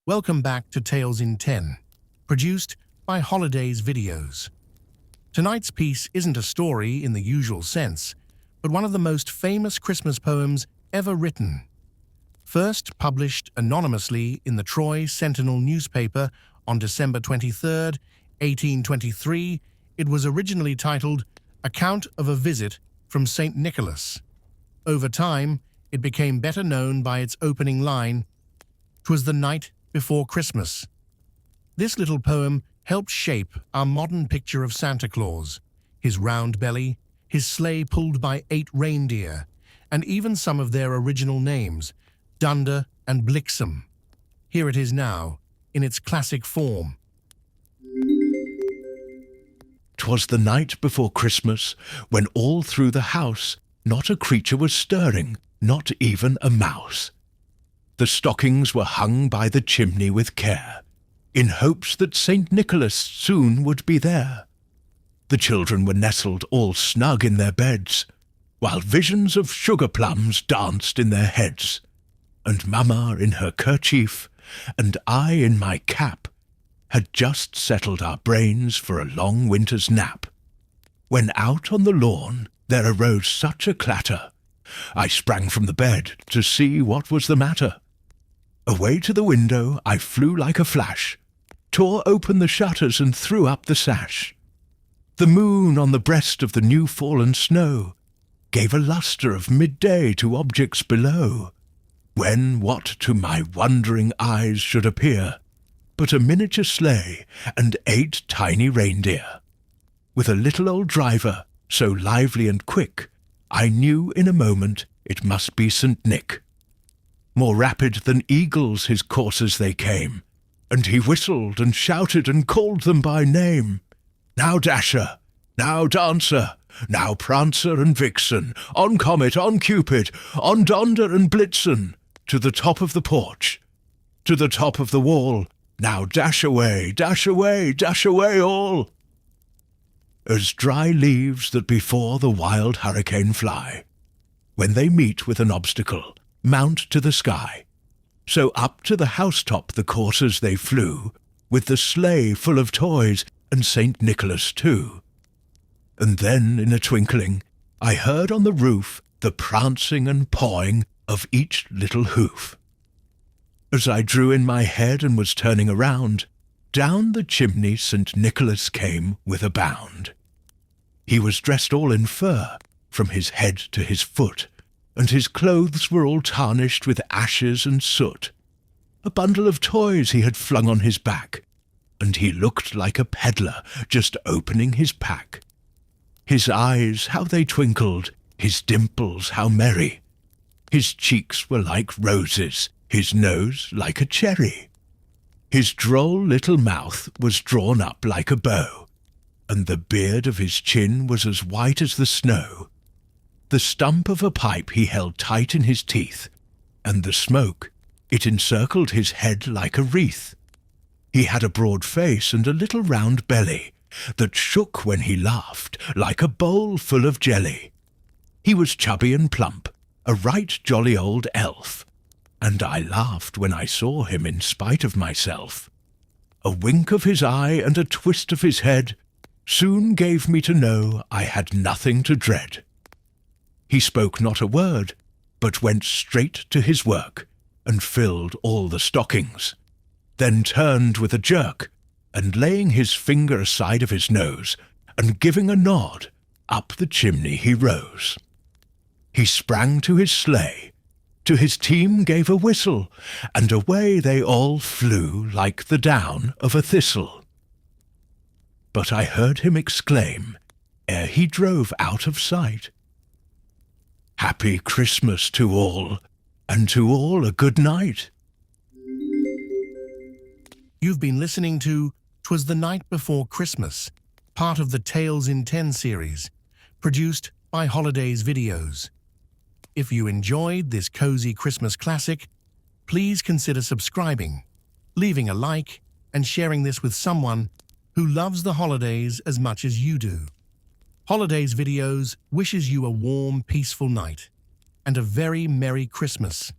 Welcome back to Tales in 10, produced by Holidaze Videos. Tonight's piece isn't a story in the usual sense, but one of the most famous Christmas poems ever written. First published anonymously in the Troy Sentinel newspaper on December 23, 1823, it was originally titled Account of a Visit from St. Nicholas. Over time, it became better known by its opening line, "'Twas the night before Christmas." This little poem helped shape our modern picture of Santa Claus, his round belly, his sleigh pulled by 8 reindeer, and even some of their original names, Dunder and Blixen. Here it is now, in its classic form. 'Twas the night before Christmas, when all through the house not a creature was stirring, not even a mouse. The stockings were hung by the chimney with care, in hopes that St. Nicholas soon would be there. The children were nestled all snug in their beds, while visions of sugar plums danced in their heads, and Mamma in her kerchief, and I in my cap, had just settled our brains for a long winter's nap, when out on the lawn there arose such a clatter, I sprang from the bed to see what was the matter. Away to the window I flew like a flash, tore open the shutters and threw up the sash. The moon on the breast of the new-fallen snow gave a lustre of midday to objects below, when what to my wondering eyes should appear but a miniature sleigh and 8 tiny reindeer, with a little old driver so lively and quick, I knew in a moment it must be St. Nick. More rapid than eagles his coursers they came, and he whistled and shouted and called them by name. Now Dasher, now Dancer, now Prancer and Vixen, on Comet, on Cupid, on Donder and Blitzen, to the top of the porch, to the top of the wall, now dash away, dash away, dash away all. As dry leaves that before the wild hurricane fly, when they meet with an obstacle, mount to the sky, so up to the housetop the coursers they flew, with the sleigh full of toys, and St. Nicholas too. And then, in a twinkling, I heard on the roof the prancing and pawing of each little hoof. As I drew in my head and was turning around, down the chimney St. Nicholas came with a bound. He was dressed all in fur, from his head to his foot, and his clothes were all tarnished with ashes and soot. A bundle of toys he had flung on his back, and he looked like a peddler just opening his pack. His eyes, how they twinkled, his dimples, how merry. His cheeks were like roses, his nose like a cherry. His droll little mouth was drawn up like a bow, and the beard of his chin was as white as the snow. The stump of a pipe he held tight in his teeth, and the smoke, it encircled his head like a wreath. He had a broad face and a little round belly, that shook when he laughed like a bowl full of jelly. He was chubby and plump, a right jolly old elf, and I laughed when I saw him in spite of myself. A wink of his eye and a twist of his head soon gave me to know I had nothing to dread. He spoke not a word, but went straight to his work, and filled all the stockings, then turned with a jerk, and laying his finger aside of his nose, and giving a nod, up the chimney he rose. He sprang to his sleigh, to his team gave a whistle, and away they all flew like the down of a thistle. But I heard him exclaim, ere he drove out of sight, "Happy Christmas to all, and to all a good night." You've been listening to 'Twas the Night Before Christmas, part of the Tales in 10 series, produced by Holidaze Videos. If you enjoyed this cozy Christmas classic, please consider subscribing, leaving a like, and sharing this with someone who loves the holidays as much as you do. Holidaze Videos wishes you a warm, peaceful night and a very Merry Christmas.